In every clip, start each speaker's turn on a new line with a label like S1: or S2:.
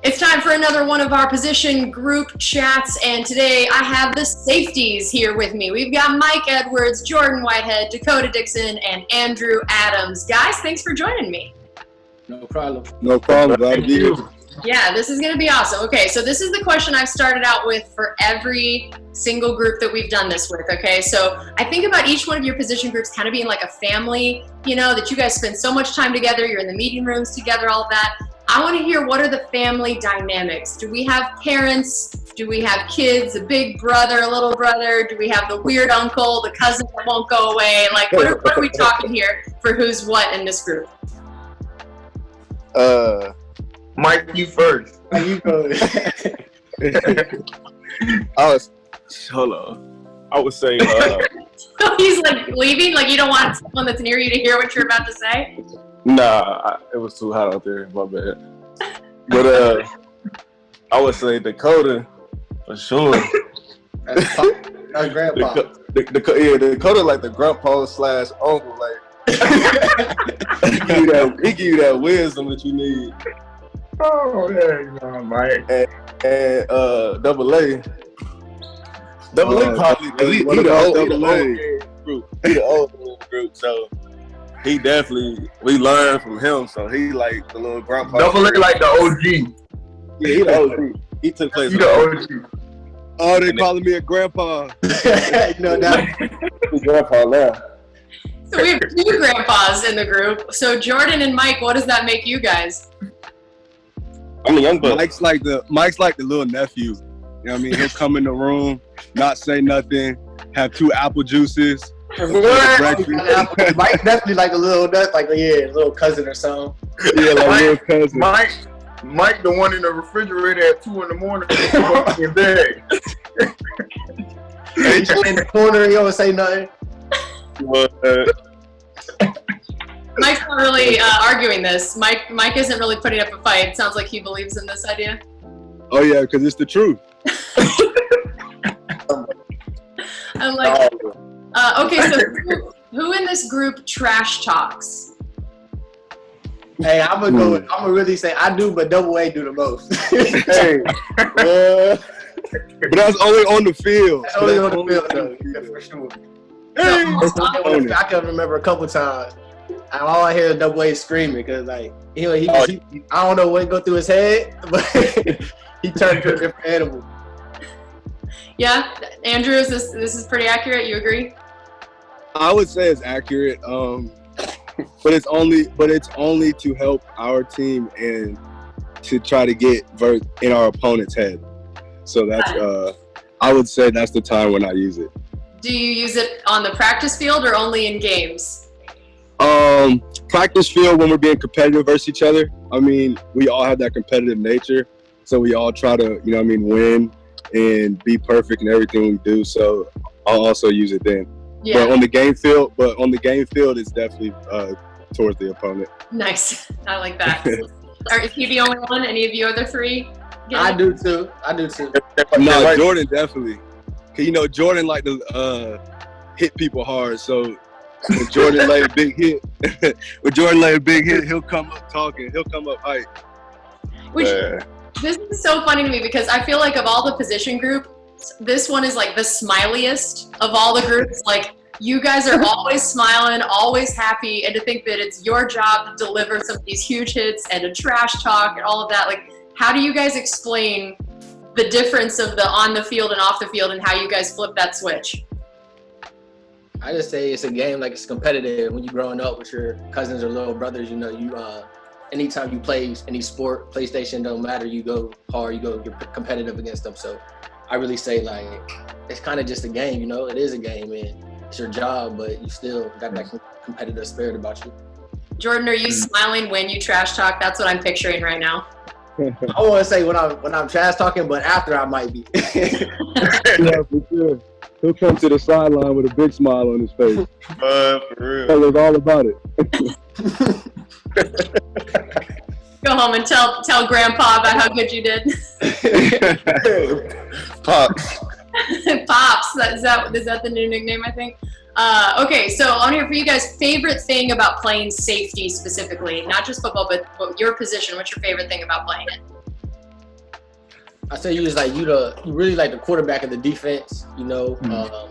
S1: It's time for another one of our position group chats, and today I have the safeties here with me. We've got Mike Edwards, Jordan Whitehead, Dakota Dixon, and Andrew Adams. Guys, thanks for joining me.
S2: No problem.
S3: No problem. Glad to be here.
S1: Yeah, this is going to be awesome. Okay, so this is the question I've started out with for every single group that we've done this with, okay? So I think about each one of your position groups kind of being like a family, you know, that you guys spend so much time together, you're in the meeting rooms together, all of that. I want to hear, what are the family dynamics? Do we have parents? Do we have kids, a big brother, a little brother? Do we have the weird uncle, the cousin that won't go away? Like, what are we talking here for who's what in this group?
S4: Mike, you first.
S2: You go.
S3: Hold on. I would say,
S1: He's like leaving, like you don't want someone that's near you to hear what you're about to say?
S3: it was too hot out there. My bad. But I would say Dakota for sure.
S2: That's grandpa.
S3: Dakota like the grandpa / uncle. Like he give you that wisdom that you need.
S4: Oh, yeah, you know, Mike.
S3: And Double A probably, cause he the old group, so he definitely, we learned from him, so he like the little grandpa.
S4: Double A like the OG.
S3: Yeah, he the OG. He took place.
S4: He the OG.
S3: Oh, they calling me a grandpa.
S2: You know that.
S3: He's grandpa now.
S1: So we have two grandpas in the group. So Jordan and Mike, what does that make you guys?
S3: I'm a young buck.
S5: Mike's like the little nephew. You know what I mean? He'll come in the room, not say nothing, have 2 apple juices.
S2: Mike definitely like a little nut, like little cousin or something.
S5: Yeah, like a little cousin.
S4: Mike, the one in the refrigerator at 2 in the morning in bed.
S2: He's in the corner, he don't say nothing.
S1: Mike's not really arguing this. Mike isn't really putting up a fight. It sounds like he believes in this idea.
S5: Oh yeah, because it's the truth.
S1: I'm like, okay, so who in this group trash talks?
S2: Hey, I'm gonna really say I do, but Double A do the most.
S5: Hey, but that's only on the field.
S2: That's only on the field, though, yeah, for sure. I can remember a couple times. All I hear is Double A screaming because, like, he I don't know what go through his head, but he turned into a different animal.
S1: Yeah, Andrew, is this is pretty accurate? You agree?
S5: I would say it's accurate, but it's only to help our team and to try to get in our opponent's head. So that's I would say that's the time when I use it.
S1: Do you use it on the practice field or only in games?
S5: Practice field when we're being competitive versus each other. I mean, we all have that competitive nature, so we all try to, you know what I mean, win and be perfect in everything we do. So I'll also use it then.
S1: Yeah.
S5: But on the game field, it's definitely towards the opponent.
S1: Nice. I like that. Is he the only one? Any of you other three?
S2: I do too.
S5: No, Jordan definitely. Cause you know Jordan like to hit people hard, so. When Jordan lay a big hit, he'll come up talking. He'll come up hype.
S1: This is so funny to me because I feel like of all the position groups, this one is like the smiliest of all the groups. Like, you guys are always smiling, always happy, and to think that it's your job to deliver some of these huge hits and to trash talk and all of that. Like, how do you guys explain the difference of the on the field and off the field and how you guys flip that switch?
S2: I just say it's a game, like it's competitive. When you're growing up with your cousins or little brothers, you know, anytime you play any sport, PlayStation, don't matter, you go hard, you're competitive against them. So I really say, like, it's kind of just a game, you know, it is a game, and it's your job, but you still got that competitive spirit about you.
S1: Jordan, are you smiling when you trash talk? That's what I'm picturing right now.
S2: I want to say when I'm trash talking, but after I might be.
S5: Yeah, for sure. He'll come to the sideline with a big smile on his face.
S3: For real.
S5: Tell us all about it.
S1: Go home and tell Grandpa about how good you did.
S3: Pops.
S1: Pops. Is that the new nickname, I think? Okay, so I want to hear from you guys. Favorite thing about playing safety specifically, not just football, but your position. What's your favorite thing about playing it?
S2: I say you really like the quarterback of the defense. You know,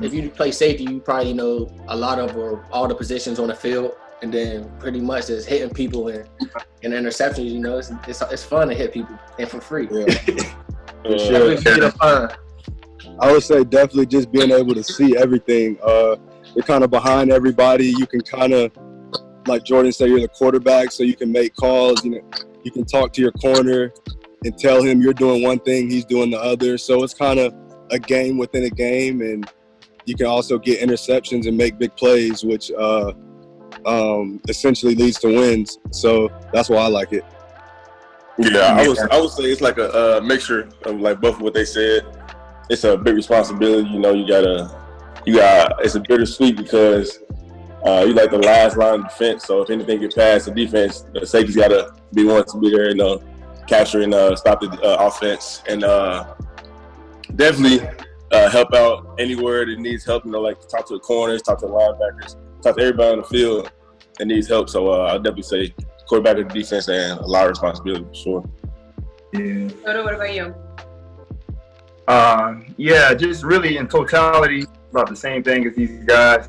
S2: if you play safety, you probably know a lot of or all the positions on the field, and then pretty much just hitting people and interceptions. You know, it's fun to hit people and for free.
S5: Yeah. I would say definitely just being able to see everything. You're kind of behind everybody. You can kind of, like Jordan said, you're the quarterback, so you can make calls. You know, you can talk to your corner and tell him you're doing one thing, he's doing the other. So it's kind of a game within a game, and you can also get interceptions and make big plays, which essentially leads to wins. So that's why I like it.
S3: Yeah, I would say it's like a mixture of like both of what they said. It's a big responsibility. You know, it's a bittersweet because you like the last line of defense. So if anything gets past the defense, the safety's got to be one to be there, you know, capture and stop the offense, and definitely help out anywhere that needs help. You know, like talk to the corners, talk to the linebackers, talk to everybody on the field that needs help. So I'll definitely say quarterback of the defense and a lot of responsibility for sure.
S4: Yeah.
S1: Toto, what about you?
S4: Yeah, just really in totality about the same thing as these guys.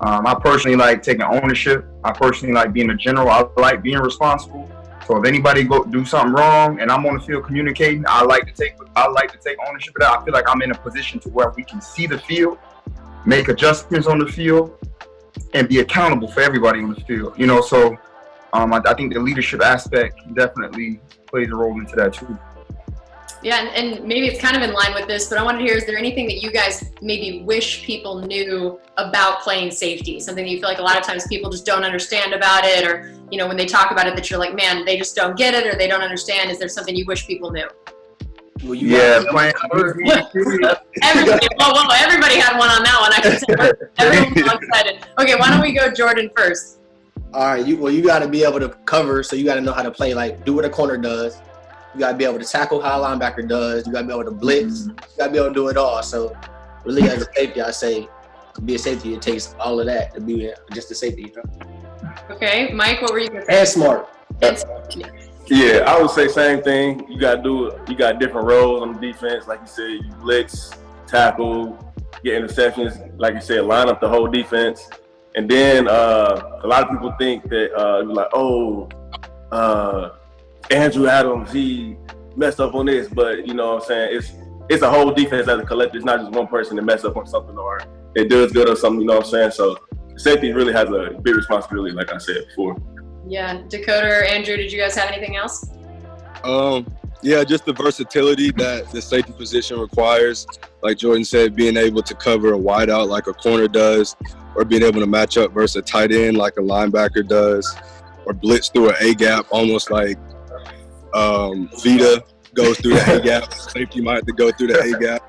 S4: I personally like taking ownership. I personally like being a general. I like being responsible. So if anybody do something wrong and I'm on the field communicating, I like to take ownership of that. I feel like I'm in a position to where we can see the field, make adjustments on the field, and be accountable for everybody on the field. You know, so I think the leadership aspect definitely plays a role into that too.
S1: Yeah, and maybe it's kind of in line with this, but I wanted to hear, is there anything that you guys maybe wish people knew about playing safety? Something that you feel like a lot of times people just don't understand about it, or, you know, when they talk about it that you're like, man, they just don't get it or they don't understand. Is there something you wish people knew?
S2: Well,
S4: playing.
S1: Everybody had one on that one. I can tell everyone's all excited. Okay, why don't we go Jordan first?
S2: All right, you got to be able to cover, so you got to know how to play, like do what a corner does. You got to be able to tackle how a linebacker does. You got to be able to blitz. You got to be able to do it all. So really, as a safety, I say to be a safety, it takes all of that to be just a safety. You know?
S1: Okay, Mike, what were you going to say?
S2: And smart.
S3: Yeah, I would say same thing. You got different roles on the defense. Like you said, you blitz, tackle, get interceptions. Like you said, line up the whole defense. And then a lot of people think that you're like, Andrew Adams, he messed up on this, but you know what I'm saying? It's a whole defense as a collective. It's not just one person that mess up on something or it does good or something, you know what I'm saying? So safety really has a big responsibility, like I said before.
S1: Yeah, Dakota or Andrew, did you guys have anything else?
S5: Yeah, just the versatility that the safety position requires. Like Jordan said, being able to cover a wideout like a corner does, or being able to match up versus a tight end like a linebacker does, or blitz through an A-gap almost like Vita goes through the A-gap. Safety might have to go through the A-gap.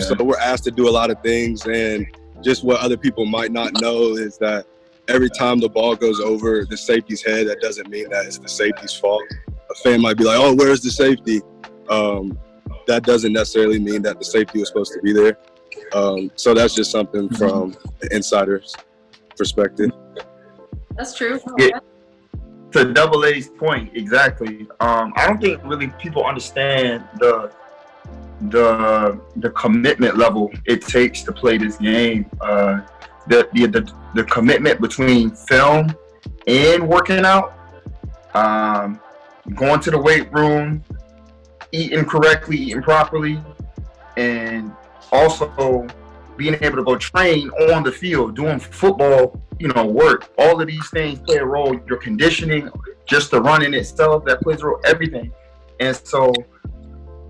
S5: So we're asked to do a lot of things, and just what other people might not know is that every time the ball goes over the safety's head, that doesn't mean that it's the safety's fault. A fan might be like, oh, where's the safety? That doesn't necessarily mean that the safety was supposed to be there. So that's just something from the insider's perspective.
S1: That's true.
S4: Yeah. To Double A's point, exactly. I don't think really people understand the commitment level it takes to play this game. The commitment between film and working out, going to the weight room, eating correctly, eating properly, and also being able to go train on the field, doing football, work. All of these things play a role. Your conditioning, just the running itself, that plays a role, everything. And so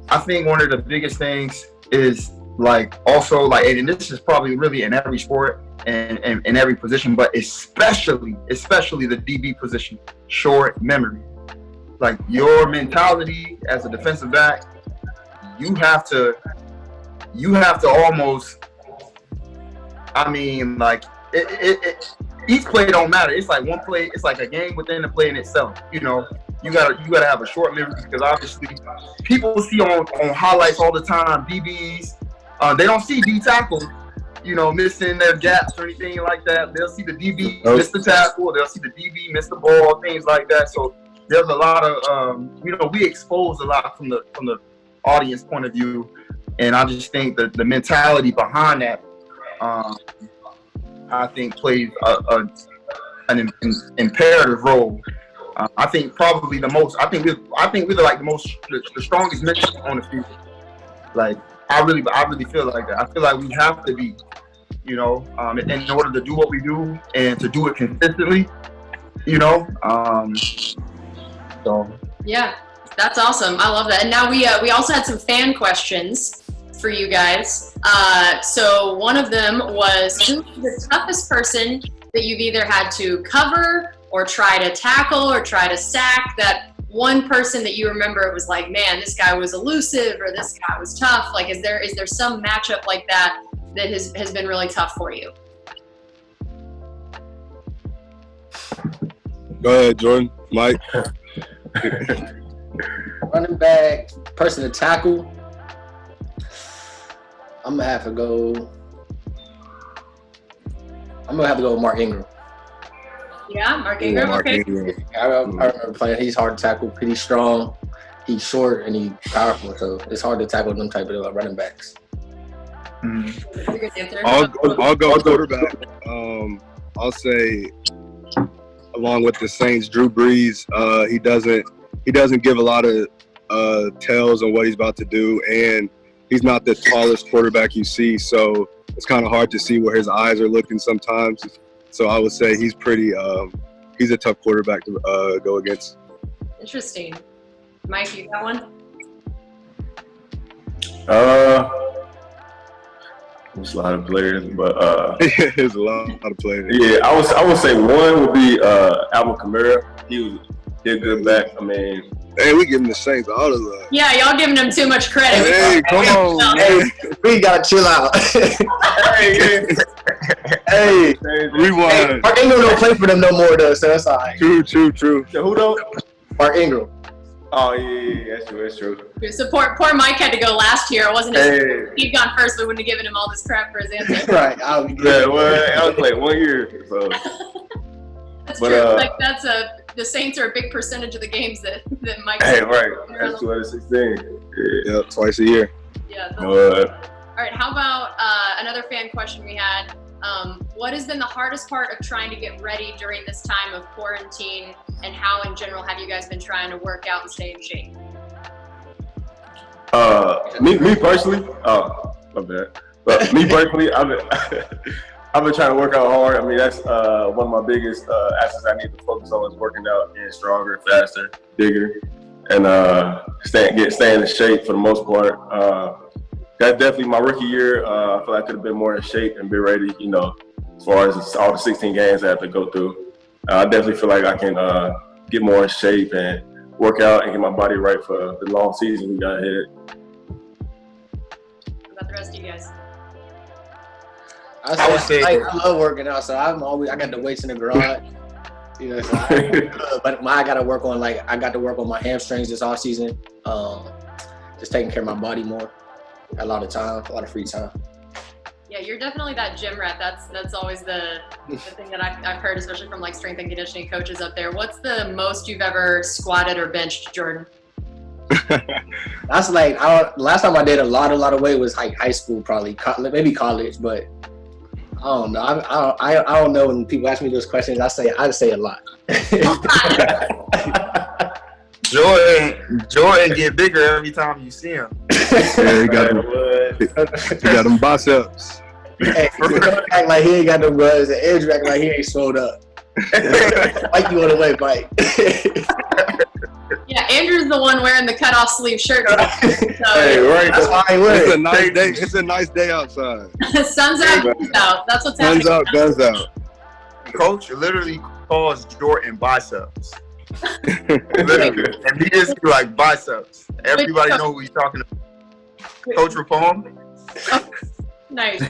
S4: I think one of the biggest things is and this is probably really in every sport and in every position, but especially the DB position, short memory. Like your mentality as a defensive back, you have to almost, each play don't matter. It's like one play. It's like a game within the play in itself. You gotta have a short memory, because obviously people see on highlights all the time DBs. They don't see D tackles, missing their gaps or anything like that. They'll see the DB miss the tackle. They'll see the DB miss the ball, things like that. So there's a lot of, we expose a lot from the audience point of view. And I just think that the mentality behind that, I think plays an imperative role. I think probably the most. I think we're like the strongest men on the field. Like I really feel like that. I feel like we have to be, in order to do what we do and to do it consistently. So
S1: yeah, that's awesome. I love that. And now we also had some fan questions for you guys. So one of them was, who's the toughest person that you've either had to cover or try to tackle or try to sack? That one person that you remember, it was like, man, this guy was elusive or this guy was tough. Like, is there some matchup like that has been really tough for you?
S5: Go ahead, Jordan. Mike.
S2: Running back, person to tackle. I'm gonna have to go with Mark Ingram.
S1: Yeah, Mark Ingram.
S5: Mark
S1: Okay.
S5: Ingram.
S2: I remember playing. He's hard to tackle. He's strong. He's short and he's powerful. So it's hard to tackle them type of running backs.
S1: That's a good answer.
S5: I'll go quarterback. I'll say, along with the Saints, Drew Brees. He doesn't give a lot of tells on what he's about to do, and he's not the tallest quarterback you see, so it's kind of hard to see where his eyes are looking sometimes. So I would say he's he's a tough quarterback to go against.
S1: Interesting. Mike, you got one?
S3: There's a lot of players, but
S5: there's a lot of players.
S3: Yeah, I would say one would be Alvin Kamara. He a good back. I mean,
S5: hey, we giving the Saints all the love.
S1: Yeah, y'all giving him too much credit.
S5: Hey, come on,
S2: Hey, we gotta chill out. Hey,
S5: rewind.
S2: Mark Ingram don't play for them no more though, so that's all right.
S5: True.
S3: who don't?
S2: Mark Ingram.
S3: Oh yeah, that's true.
S1: So poor Mike had to go last year. It wasn't his
S3: Hey.
S1: He'd gone first, we wouldn't have given him all this crap for his answer.
S2: Right. I'll be
S3: Yeah,
S2: good.
S3: well, I was playing 1 year, so.
S1: That's
S3: But,
S1: true. Like the Saints are a big percentage of the games that Mike.
S3: Hey, right. That's 216. Yeah.
S5: Yep, twice a year.
S1: Yeah. That's
S3: But,
S1: all right. How about another fan question we had? What has been the hardest part of trying to get ready during this time of quarantine, and how in general have you guys been trying to work out and stay in shape?
S3: me personally, my bad. But me personally, I've been trying to work out hard. I mean, that's one of my biggest assets I need to focus on is working out, getting stronger, faster, bigger, and staying in shape for the most part. That's definitely my rookie year. I feel like I could have been more in shape and be ready, as far as all the 16 games I have to go through. I definitely feel like I can get more in shape and work out and get my body right for the long season we got ahead.
S1: What about the rest of you guys?
S2: I would say I love working out, so I got the weights in the garage. So but I got to work on my hamstrings this off season. Just taking care of my body more. A lot of time, a lot of free time.
S1: Yeah, you're definitely that gym rat. That's always the thing that I've heard, especially from like strength and conditioning coaches up there. What's the most you've ever squatted or benched, Jordan?
S2: That's like last time I did a lot of weight was like high school, probably maybe college, but I don't know. I don't know when people ask me those questions. I say a lot.
S4: Jordan get bigger every time you see him.
S5: Yeah, he got them biceps.
S2: Hey, act like he ain't got no buds, and Andrew act like he ain't swole up. Like you on the way, Mike.
S1: Yeah, Andrew's the one wearing the cutoff sleeve shirt. So
S3: Hey, right.
S2: That's why I wear
S5: It's
S2: it.
S5: a nice day. It's a nice day outside.
S1: sun's out, guns out. That's what's
S5: Guns
S1: happening.
S5: out, guns out.
S4: Coach literally calls Jordan biceps. Literally. And he just be like biceps. Everybody know who he's talking about. Coach Rapone.
S1: Nice.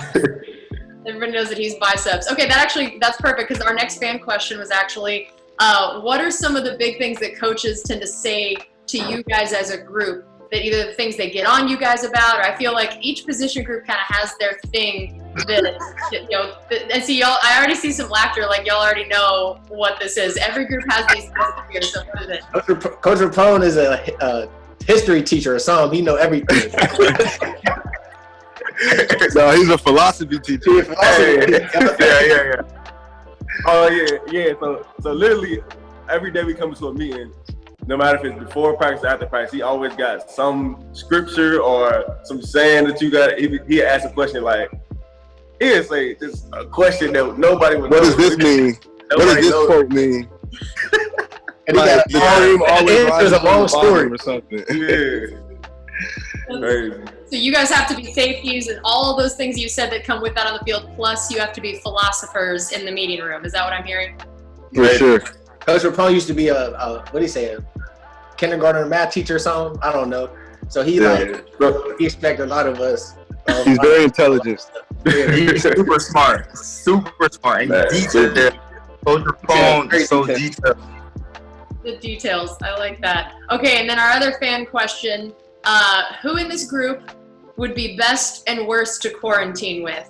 S1: Everybody knows that he's biceps. Okay, that's perfect, because our next fan question was actually, what are some of the big things that coaches tend to say to you guys as a group that either the things they get on you guys about, or I feel like each position group kind of has their thing that, and see y'all, I already see some laughter, like y'all already know what this is. Every group has these things here, so what is it?
S2: Coach Rapone is a history teacher or something. He know everything.
S5: No, he's a philosophy teacher.
S6: Yeah. Oh yeah. So literally every day we come to a meeting, no matter if it's before practice or after practice, he always got some scripture or some saying that you got. He asked a question like, he'll say this a question that nobody would know.
S5: What does this mean? What does this quote mean?
S2: And he
S5: Like,
S2: got there's a long story
S5: or something.
S6: Yeah. Crazy.
S1: So you guys have to be safeties and all those things you said that come with that on the field, plus you have to be philosophers in the meeting room. Is that what I'm hearing?
S5: For sure.
S2: Coach Rapone used to be a kindergarten math teacher or something. I don't know. So he he expected a lot of us.
S5: He's very intelligent.
S4: He's super smart. And detailed. Coach Rapone is so detailed.
S1: The details. I like that. Okay, and then our other fan question. Who in this group would be best and worst to quarantine with?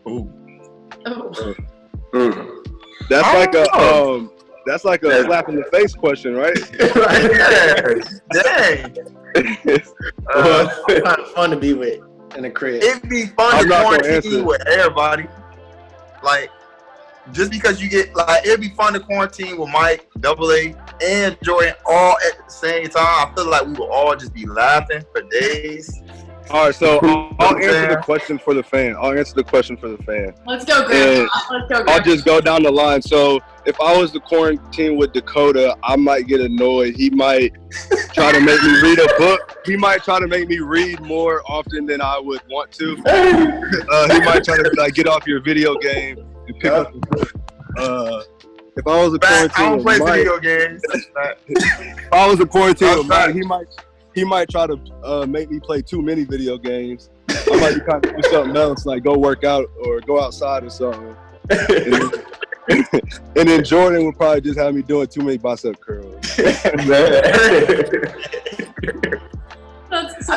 S5: Ooh.
S1: Oh.
S5: That's like a slap in the face question, right?
S4: Dang.
S2: It's kind of fun to be with in the crib.
S4: It'd be fun to quarantine with everybody. Like, just because you get, like, it'd be fun to quarantine with Mike, Double A, and Jordan all at the same time. I feel like we will all just be laughing for days.
S5: All right, so I'll answer the question for the fan.
S1: Let's go, Grandpa.
S5: I'll just go down the line. So if I was to quarantine with Dakota, I might get annoyed. He might try to make me read a book. He might try to make me read more often than I would want to. He might try to like get off your video game and pick up a book. If I was a quarantine,
S4: I don't play video games.
S5: If I was a quarantine with Mike, he might try to make me play too many video games. I might be trying to do something else, like go work out or go outside or something. And then Jordan would probably just have me doing too many bicep curls.
S2: I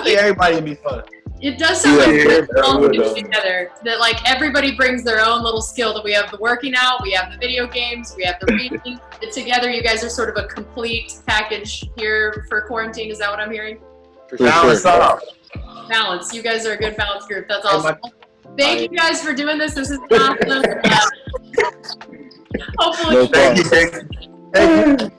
S2: think everybody would be fun.
S1: It does sound like we're all together. That like everybody brings their own little skill. That we have the working out, we have the video games, we have the reading. That together, you guys are sort of a complete package here for quarantine. Is that what I'm hearing? Balance. You guys are a good balance group. That's awesome. Thank you guys for doing this. This is awesome. Hopefully,
S5: No problem.
S4: Thank you.